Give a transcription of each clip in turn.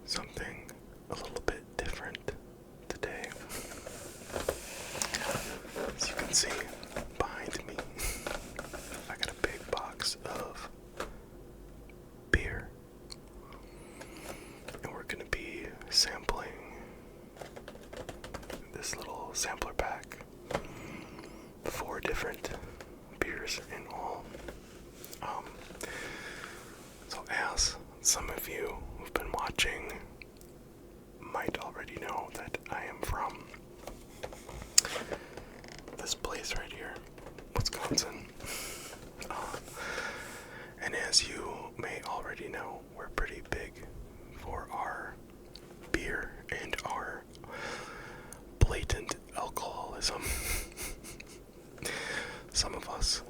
something a little bit different today. As you can see behind me, I got a big box of beer, and we're going to be sampling this little sampler pack, 4 different beers in all. So as some of you who've been watching might already know, that I am from this place right here, Wisconsin. And as you may already know, we're pretty big for our beer and our blatant alcoholism. Some of us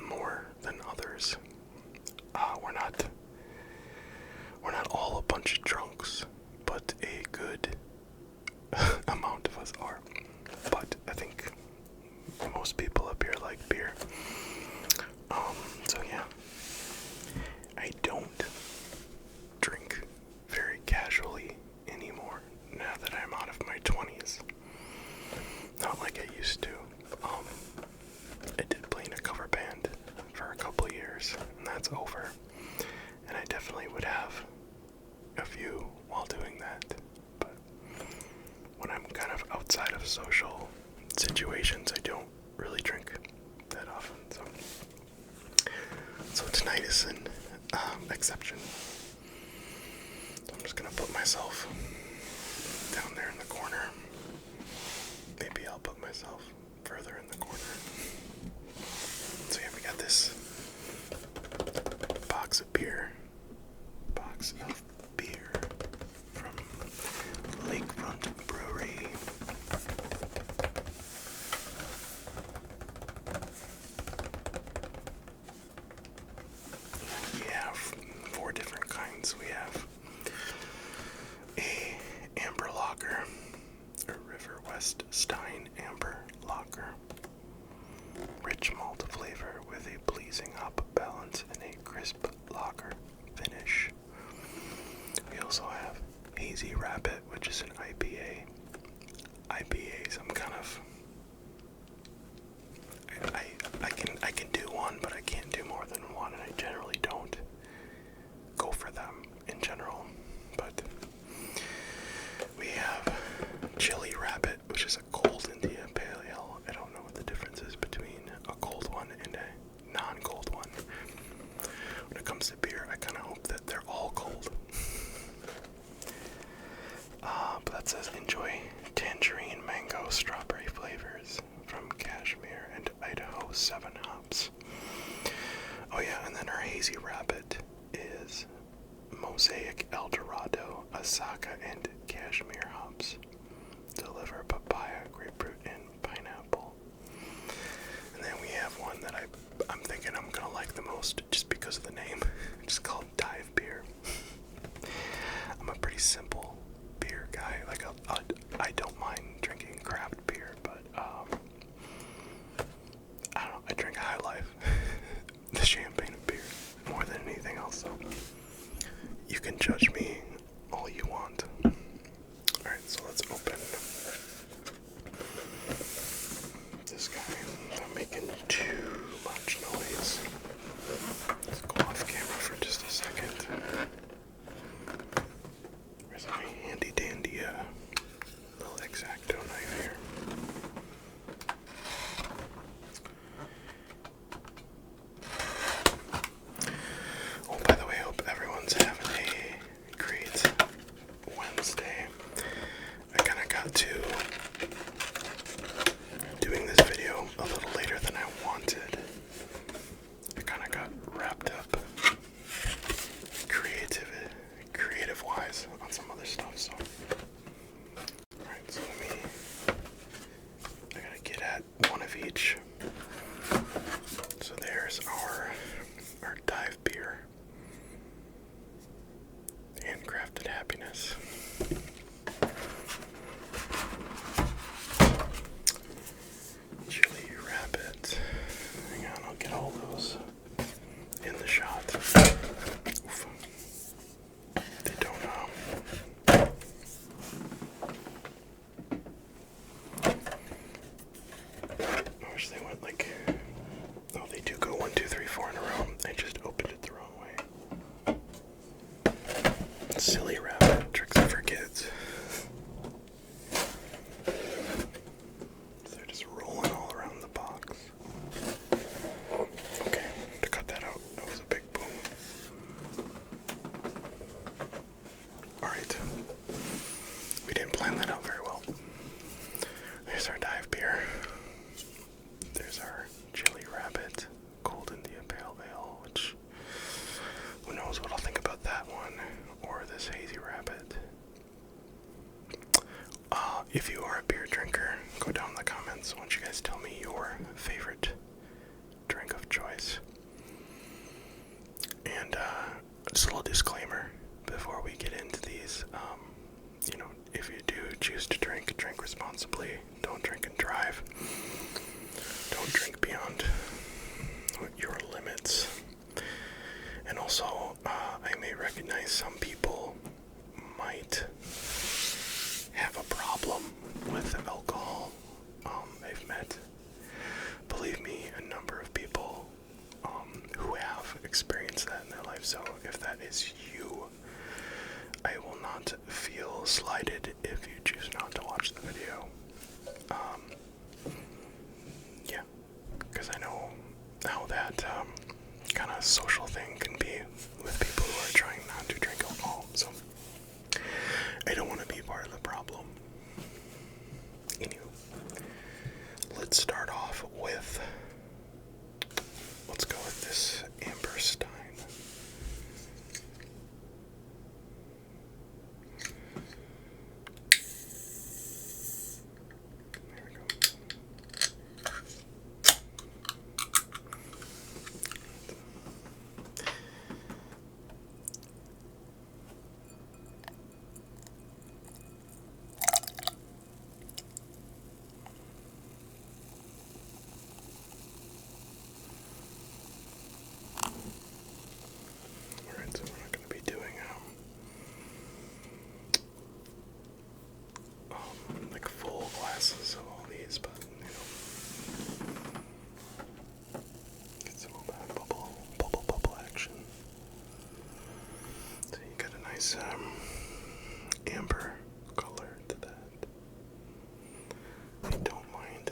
more than others. We're not all a bunch of drunks, but a good amount of us are. But I think most people up here like beer. So yeah, I don't drink very casually anymore now that I'm out of my 20s. Not like I used to. I did play in a cover band for a couple of years, and that's over. And I definitely would have a few while doing that. But when I'm kind of outside of social situations, I don't really drink that often. So tonight is an exception. So I'm just gonna put myself down there in the corner. Maybe I'll put myself further in the corner. So yeah, we got this box of beer from Lakefront Brewery. We have 4 different kinds. We have a amber lager, a River West Stein amber lager, rich malt flavor with a pleasing hop balance and a crisp lager finish. We also have Hazy Rabbit, which is an IPA. IPAs, I'm kind of... I can do one, but I can't do more than one, and I generally don't go for them in general. But we have Chili Rabbit, which is a cold India Pale Ale. I don't know what the difference is between a cold one and a non-cold one. When it comes to beer, I kind of hope that they're all cold. But that says enjoy tangerine, mango, strawberry flavors from Kashmir and Idaho 7 hops. Oh yeah, and then our Hazy Rabbit is Mosaic Eldorado, Asaka, and Kashmir hops. Deliver papaya, grapefruit, and pineapple. And then we have one that I'm thinking I'm gonna like the most just because of the name. It's called Dive Beer. I'm a pretty simple beer guy. Like I don't mind drinking craft beer, but I don't know. I drink High Life, the champagne of beer, more than anything else. So you can judge me all you want. All right, so let's open this guy. I'm making too much noise. Let's go off camera for just a second. Where's my handy dandy little X-Acto knife here? Oh, by the way, I hope everyone's having a great Wednesday. I kind of got to doing this video a little later than I wanted. I kind of got wrapped up creative-wise on some other stuff, so. Alright, so I gotta get at one of each. So there's our dive beer. Handcrafted happiness. Chili Rabbit. Hang on, I'll get all those in the shot. Oof. They don't If you are a beer drinker, go down in the comments. Why don't you guys tell me your favorite drink of choice? And just a little disclaimer before we get into these. If you do choose to drink, drink responsibly. Don't drink and drive. Don't drink beyond your limits. And also, I may recognize some people might have a problem with alcohol. I've met, believe me, a number of people who have experienced that in their life. So if that is you, I will not feel slighted if you choose not to watch the video. Yeah, because I know how that kind of social thing can be with people who are trying not to drink alcohol. So I don't want to be part of the problem. Anyway, let's start off with, let's go with this Amber Stein. There we go. Alright, so we're not going to be doing like full glasses of all these, but get some of that bubble action. So you got a nice amber color to that. I don't mind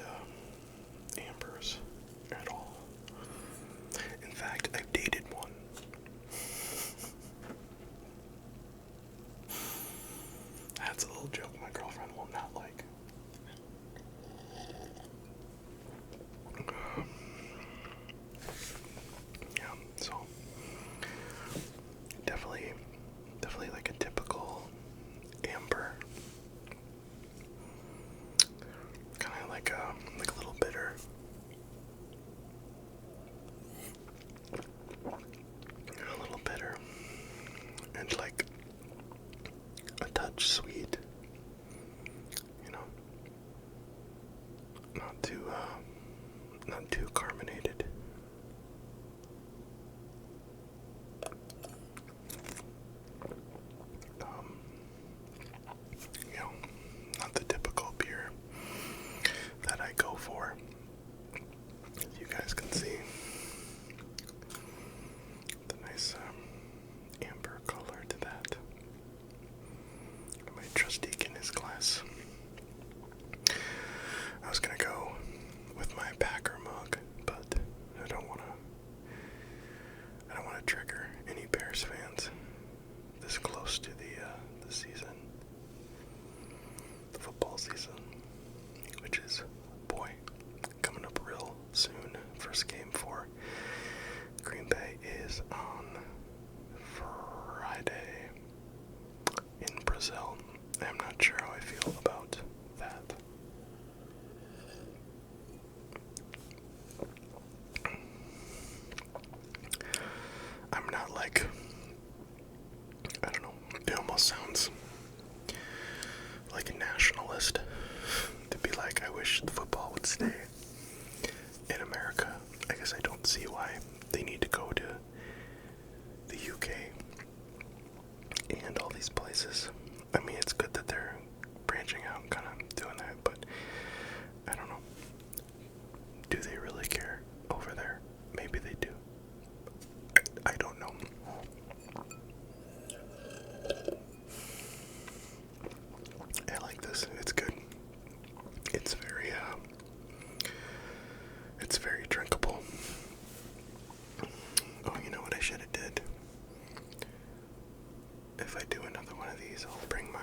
ambers at all. In fact, I've dated one. That's a little joke my girlfriend will not like. Yeah, so definitely like a typical amber. Kind of like a little bitter. A little bitter. And like a touch sweet. Not too carbonated. Not the typical beer that I go for. As you guys can see, the nice amber color to that. My trusty Guinness glass. I was gonna go with my Packer mug, but I don't wanna trigger any Bears fans this close to the season, the football season, which is, boy, coming up real soon. First game for Green Bay is on Friday in Brazil. I'm not sure how I feel about that. I'm not like, I don't know, it almost sounds like a nationalist to be like, I wish the football would stay in America. I guess I don't see why they need to go to the UK and all these places. I mean, it's good that they're branching out and kind of doing that, but I don't know. Do they really care over there? Maybe they do. I don't know. I like this. It's good. It's very drinkable. Oh, you know what I should have did? If I do another one of these, I'll bring my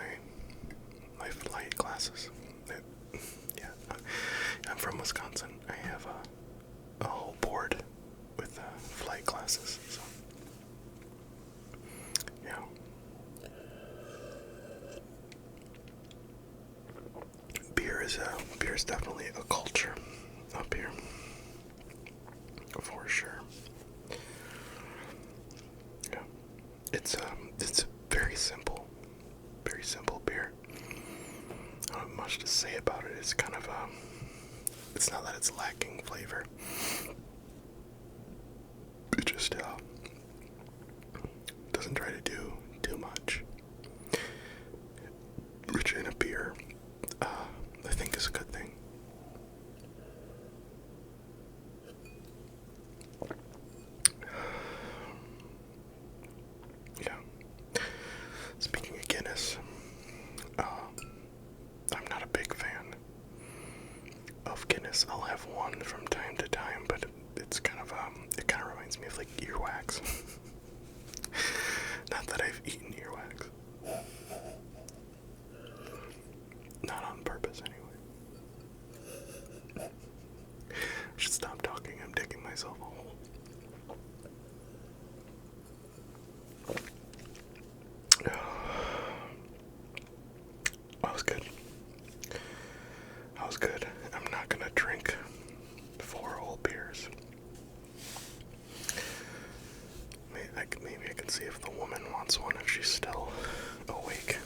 flight glasses. Yeah, I'm from Wisconsin. I have a whole board with flight glasses. So, yeah. beer is definitely a culture up here, for sure. Yeah, it's very simple beer. I don't have much to say about it. It's kind of it's not that it's lacking flavor. It just doesn't try to do too much, which in a beer, I think is a good thing. Yeah. Speaking of Guinness, I'm not a big fan of Guinness. I'll have one from time to time, but it's kind of it kind of reminds me of like earwax. Not that I've eaten earwax. Not on purpose, anyway. I should stop talking. I'm digging myself a hole. I was good. I'm not gonna drink 4 whole beers. Maybe I can see if the woman wants one, if she's still awake.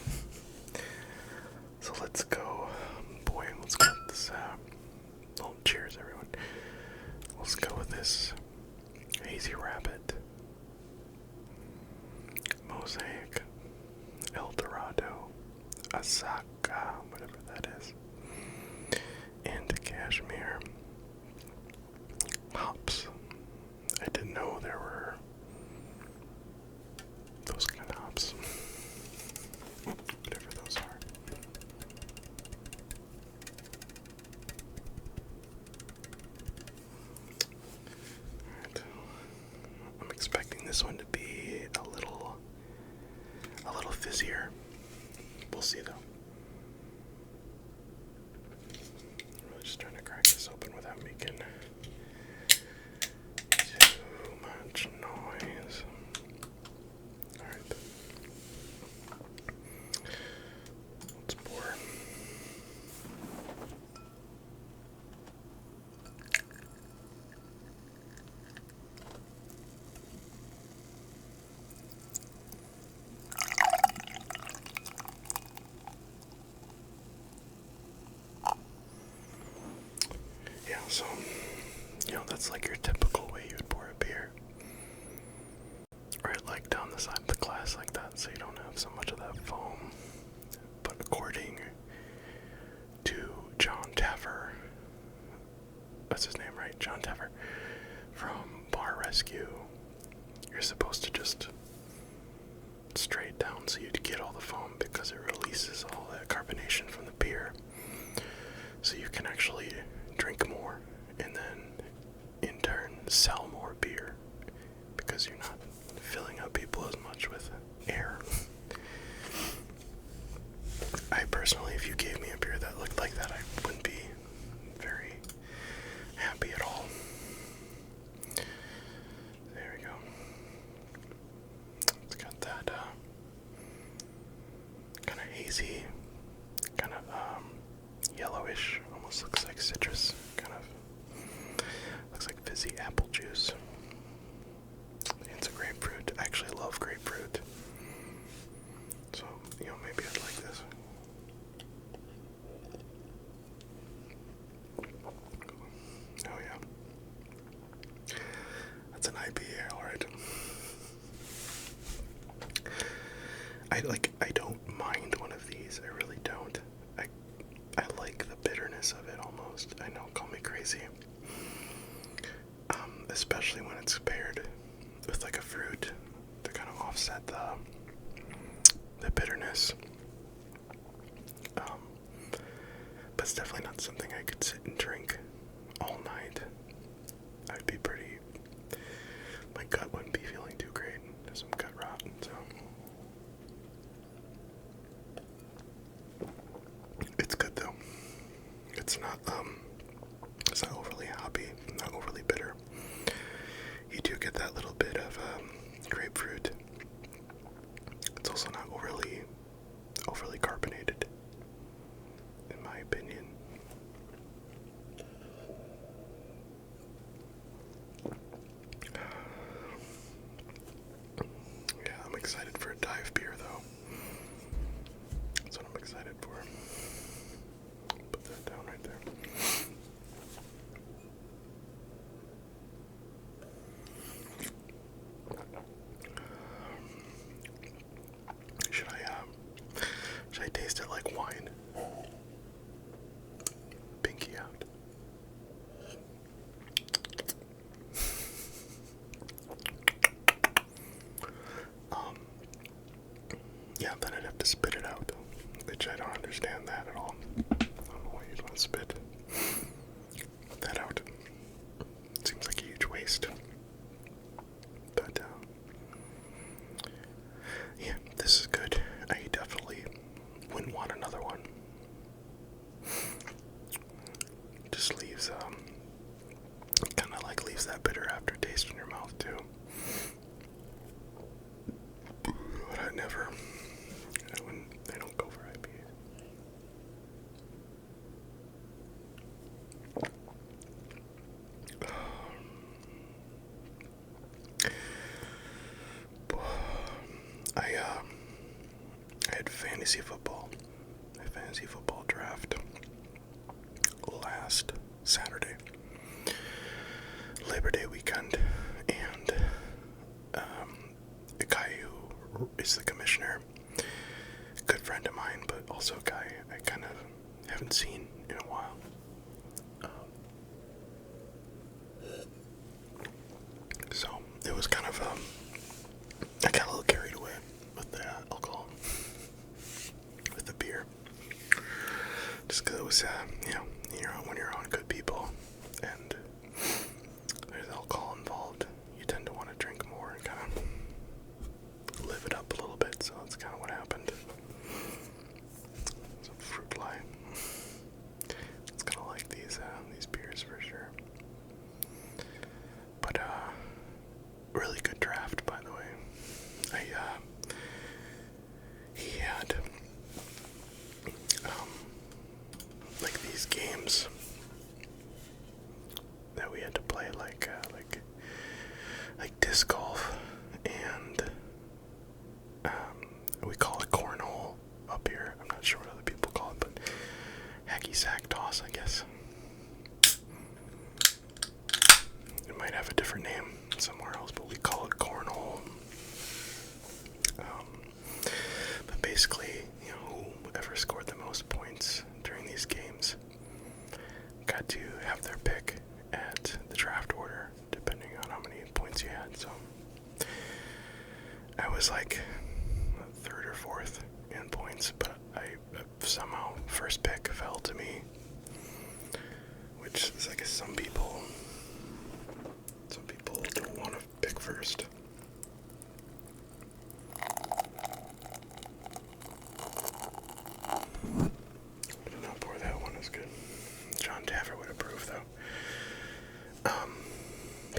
So let's go. Boy, let's go with this. Oh, cheers, everyone. Let's go with this Hazy Rabbit, Mosaic, El Dorado, Asaka, whatever that is, and Cashmere hops. I didn't know there were those kind of hops. Whatever those are. Alright. I'm expecting this one to be a little fizzier. We'll see though. I'm really just trying to crack this open without making too much noise. Alright. Let's pour. Yeah, so, that's like your typical way you would pour a beer. Right, like down the side of the glass like that, so you don't have so much of that foam. But according to John Taffer, that's his name, right? John Taffer, from Bar Rescue, you're supposed to just straight down so you'd get all the foam because it releases all that carbonation from the beer. So you can actually drink more and then in turn sell more beer because you're not filling up people as much with air. I personally, if you gave me a beer that looked like that, I wouldn't be very happy at all. There we go. It's got that kind of hazy, kind of yellowish, almost looks like citrus, kind of looks like fizzy apple juice. It's a grapefruit. I actually love grapefruit. So, maybe I'd like this. Oh yeah. That's an IPA, alright. I don't mind one of these. I really don't. I like the bitterness of it almost. I know, call me crazy. Especially when it's paired with like a fruit to kind of offset the bitterness. But it's definitely not something I could sit and drink all night. I'd be my gut wouldn't be feeling too great. There's some gut rot, so. It's good though. It's not overly hoppy, not overly bitter. You do get that little bit of grapefruit. It's also not overly carbonated, in my opinion. understand that at all. I don't know why you'd want to spit that out. Seems like a huge waste. But, yeah, this is good. I definitely wouldn't want another one. Just leaves, kind of like leaves that bitter aftertaste in your mouth, too. But I never, they don't go for IPAs. I had fantasy football. A fantasy football draft last Saturday, Labor Day weekend, and a guy who is the commissioner, good friend of mine, but also a guy I kind of haven't seen in a while. So it was kind of, I got a little carried away with the alcohol, with the beer, just because it was, when you're on good people, and there's alcohol involved, you tend to want to drink more and kind of live it up a little bit, so that's kind of what happened. Some fruit fly. It's kind of like these beers for sure. But, really good draft, by the way. He had, like these games that we had to play, like disc golf, and, we call it cornhole up here. I'm not sure what other people call it, but hacky sack toss, I guess. It might have a different name somewhere else, but we call it cornhole. But basically, whoever scored the most points during these games got to have their pick at the draft order, depending on how many points you had. So I was like third or fourth in points, but I somehow first pick fell to me, which is, I guess, some people don't want to pick first. I did not pour that one. Is good. John Taffer would approve, though.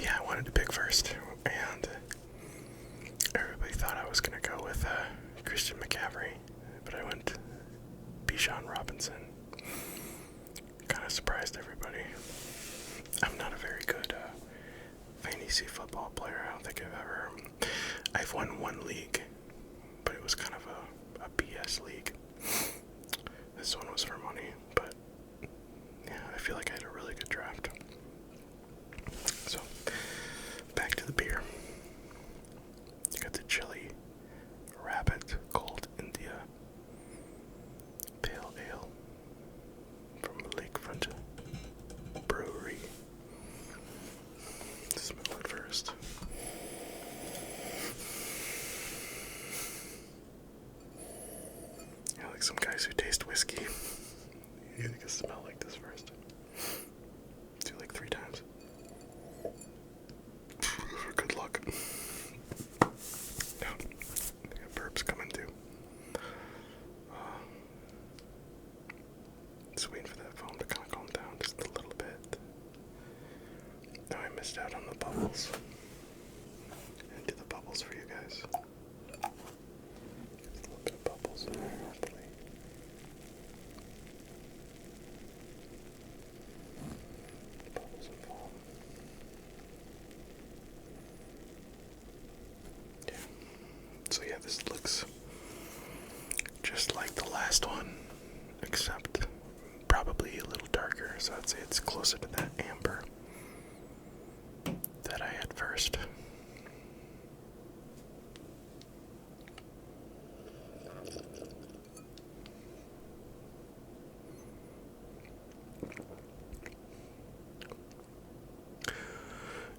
Yeah, I wanted to pick first, and everybody thought I was gonna go with Christian McCaffrey, but I went Bijan Robinson. Kind of surprised everybody. I'm not a very good fantasy football player. I don't think I've won one league, but it was kind of a BS league. This one was for money, but yeah, I feel like I had a really good draft. So, back to the beer. You got the Chili Rabbit Cold India Pale Ale from Lakefront Brewery. Smell it first. Yeah, like some guys who taste whiskey. You think it smell like this first. Do like 3 times. For good luck. Yeah, I got burps coming too. Just waiting for that foam to kind of calm down just a little bit. Now I missed out on the bubbles. And do the bubbles for you guys. Just a little bit of bubbles in there, hopefully. Bubbles and foam. Yeah. So yeah, this looks just like the last one, except probably a little darker. So I'd say it's closer to that amber that I had first.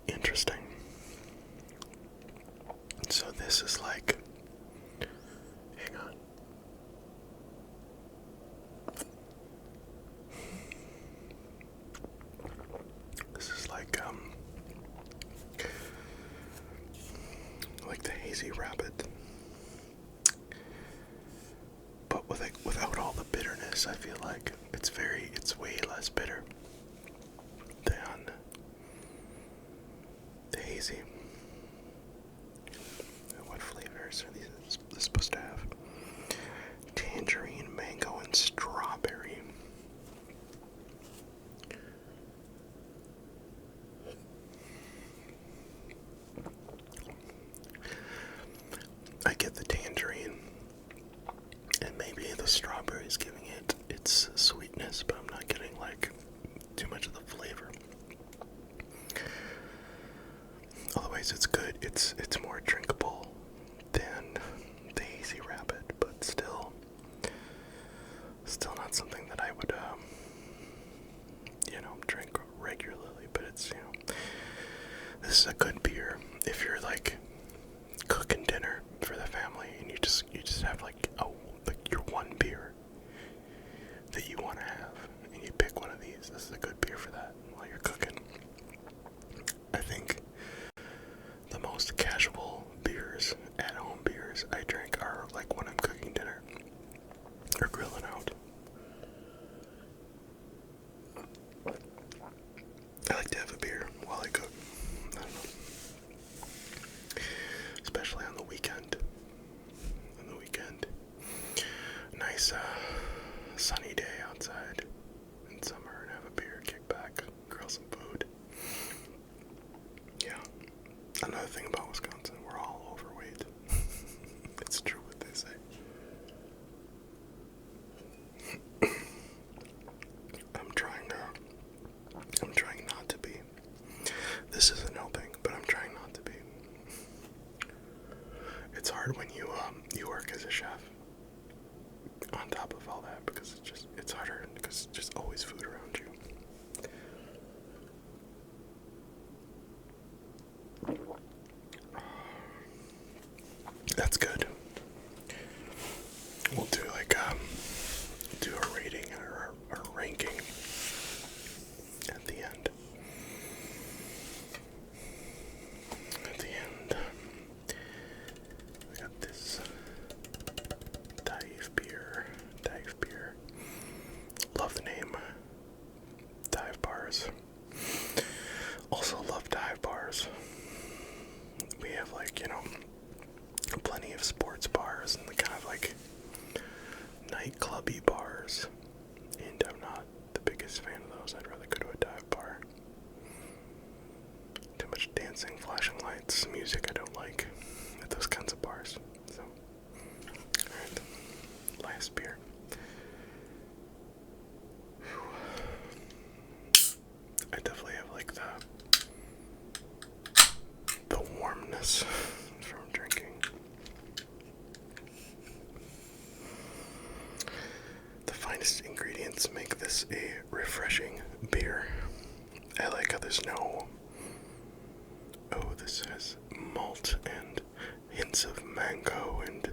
Interesting. So this is like, hang on. this, I feel like it's way less bitter than the hazy. What flavors are these supposed to have? Tangerine, mango, and strawberry. I get the tangerine, and maybe the strawberry is giving it its sweetness, but I'm not getting like too much of the flavor. Otherwise, it's good. It's more drinkable than the hazy rabbit, but still not something that I would drink regularly. But it's this is a good beer if you're like cooking dinner for the family and you just have like your one beer that you want to have, and you pick one of these. This is a good beer for that while you're cooking. I think the most casual beers, at home beers I drink are like when I'm cooking dinner or grilling out. I like to have a beer while I cook. I don't know. Especially on the weekend. Nice sunny day outside in summer, and have a beer, kick back, grill some food. Yeah. Another thing about Wisconsin, we're all overweight. It's true what they say. I'm trying not to be. This isn't helping, but I'm trying not to be. It's hard when you work as a chef. On top of all that, because it's harder because there's just always food around you. That's good. We'll do do a rating or a ranking at the end. We got this dive beer. Love the name. Dive bars. Also love dive bars. We have plenty of sports bars and the kind of like nightclubby bars. And I'm not the biggest fan of those. I'd rather go to a dive bar. Too much dancing, flashing lights, music I don't like at those kinds of bars. So, alright. Last beer. I definitely have like the warmness from drinking. The finest ingredients make this a refreshing beer. I like how there's no, this has malt and hints of mango and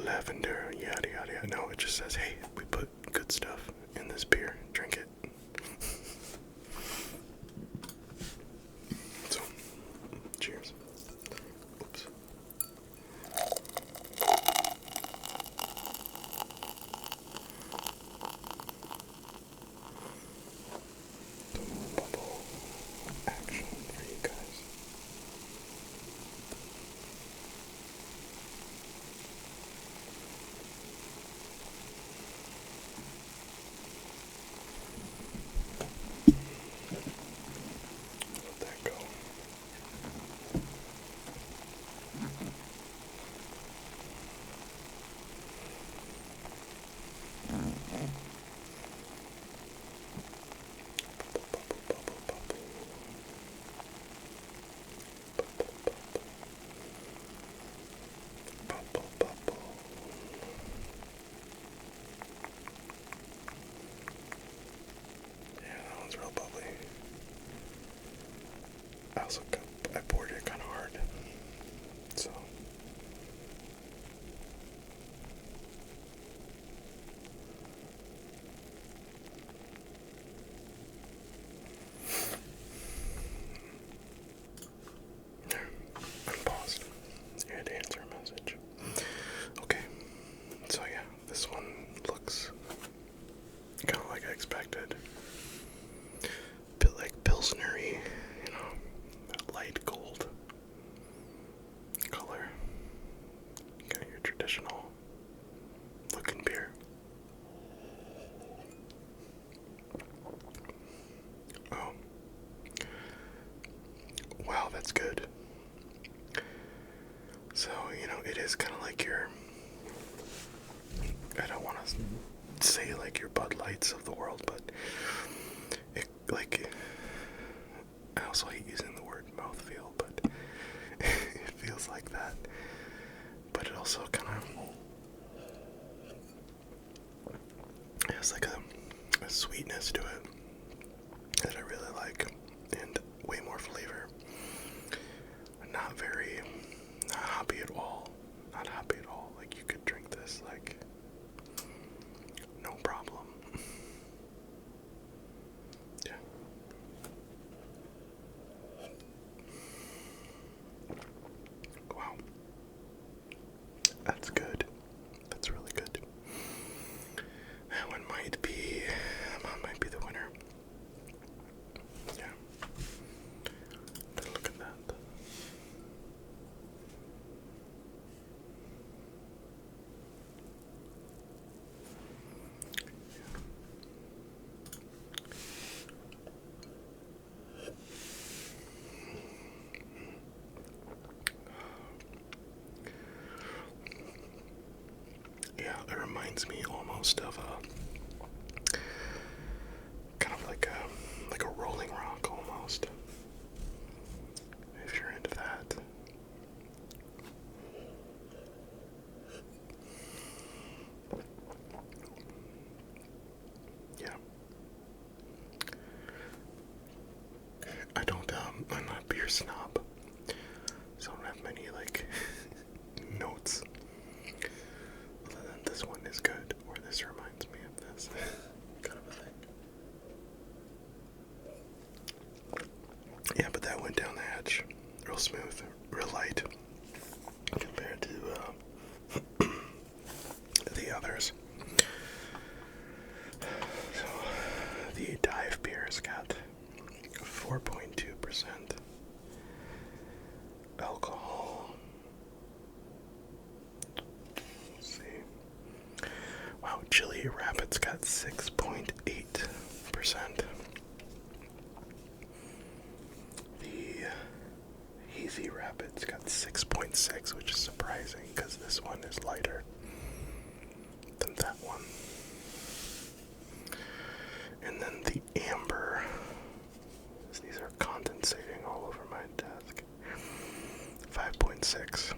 lavender, yada yada yada. No, it just says, hey, we put good stuff in this beer, drink it. So, cheers. Oops. Bubble action for you guys. Let that go. Bubble. Yeah, that one's real bubbly. I poured it kind of hard, so. There, unpaused. You had to answer a message. Okay, so yeah, this one looks I don't want to say like your Bud Lights of the world, but it, like, I also hate using the word mouthfeel, but it feels like that. But it also kind of has like a sweetness to it that I really like, and way more flavor. Not hoppy at all. Not hoppy at all. Like, you could drink this like no problem. Yeah. Wow. That's good. That's really good. That one might be the winner. Yeah. Look at that. Yeah, it reminds me almost of a kind of like a Rolling Rock almost. If you're into that. Yeah. I'm not a beer snob, so I don't have many like notes. Other than this one is good, or this reminds me of this kind of a thing. Yeah, but that went down the hatch real smooth, real light compared to the others. So the dive beer's got 4.2% alcohol. Let's see. Wow, Chili Rabbit's got 6.8%. The Hazy Rabbit's got 6.6, which is surprising because this one is lighter than that one. And then the Amber, these are condensating all over my desk, 5.6.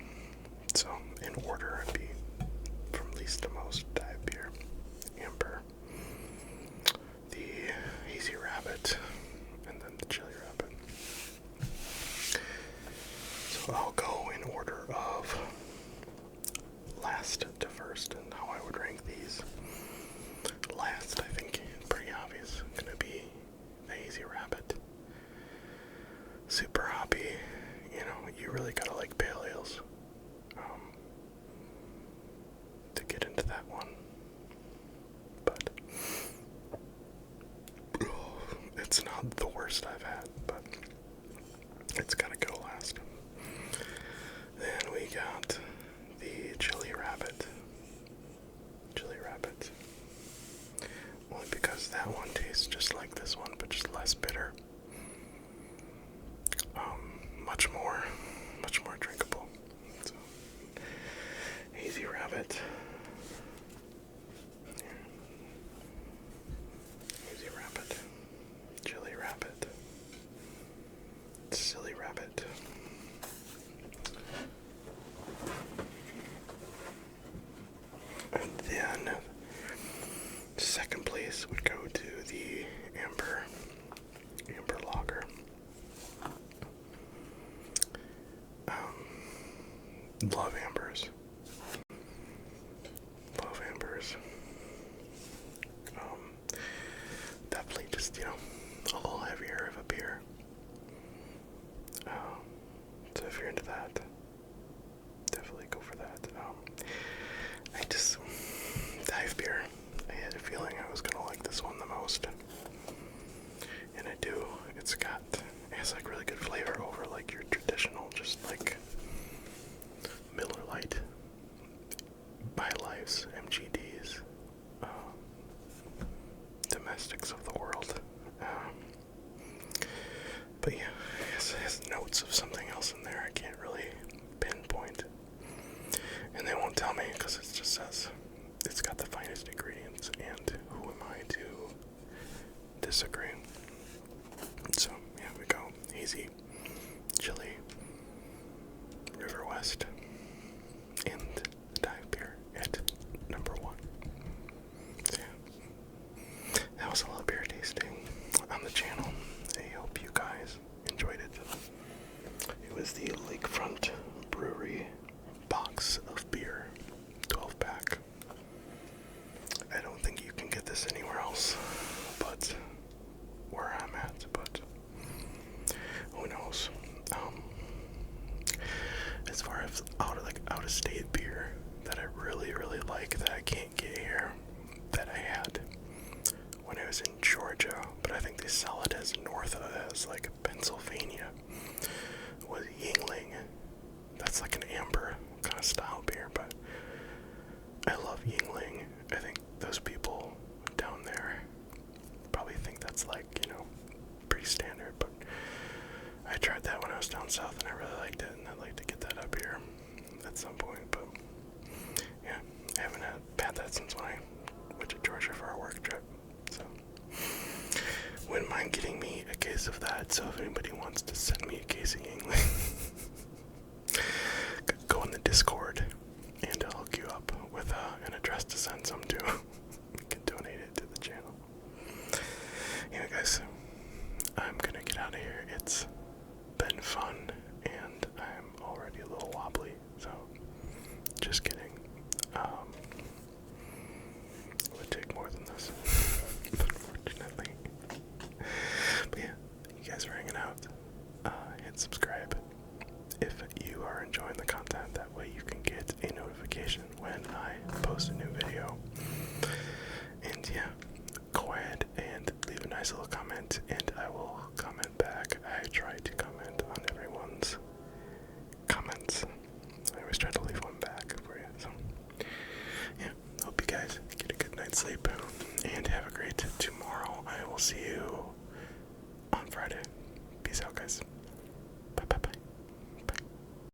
So in order, it'd be from least to most: dive beer, Amber, the Hazy Rabbit, and then the Chili Rabbit. So I'll go in order of last to first and how I would rank these. Last, I think, pretty obvious, gonna be the Hazy Rabbit. Super hoppy, you really gotta like pale ales to get into that one. But it's not the worst I've had, but it's gotta go last. Then we got the Chili Rabbit. Chili Rabbit. Only because that one tastes just like this one, but just less bitter. Much more drinkable. So, Hazy Rabbit. Hazy Rabbit. Chili Rabbit. Silly Rabbit. And then second place would go to the Amber Lager. Love Ambers. Love Ambers. Definitely just, a little heavier of a beer. So if you're into that, definitely go for that. Dive beer, I had a feeling I was gonna like this one the most. And I do. It has like really good flavor over like your traditional, just like Miller Lite, My Life's, MGDs, It's got the finest ingredients, and who am I to disagree? So, here we go. Hazy, chili, River West, and dive beer at number 1. So, yeah. That was a little beer tasting on the channel. I hope you guys enjoyed it. It was the Lakefront Brewery box of beer, 12-pack. I don't think you can get this anywhere else but where I'm at, but who knows. As far as out of state beer that I really like that I can't get here, that I had when I was in Georgia, but I think they sell it as north as like Pennsylvania, was Yingling. That's like an amber kind of style beer, but I love Yingling. I think those people down there probably think that's like, pretty standard, but I tried that when I was down south and I really liked it, and I'd like to get that up here at some point, but yeah, I haven't had that since when I went to Georgia for our work trip, so wouldn't mind getting me a case of that. So if anybody wants to send me a case of Yingling, go in the Discord and I'll hook you up with an address to send some to. You can donate it to the channel. Anyway, guys, I'm gonna get out of here. It's been fun, and I'm already a little wobbly, so just kidding. It would take more than this, unfortunately. But yeah, thank you guys for hanging out. Hit subscribe if you are enjoying the content. That way you can get a notification when I post a new video. And yeah, go ahead and leave a nice little comment, and I will comment back. I try to comment on everyone's comments. I always try to leave one back for you. So yeah, hope you guys get a good night's sleep and have a great tomorrow. I will see you on Friday. Peace out, guys.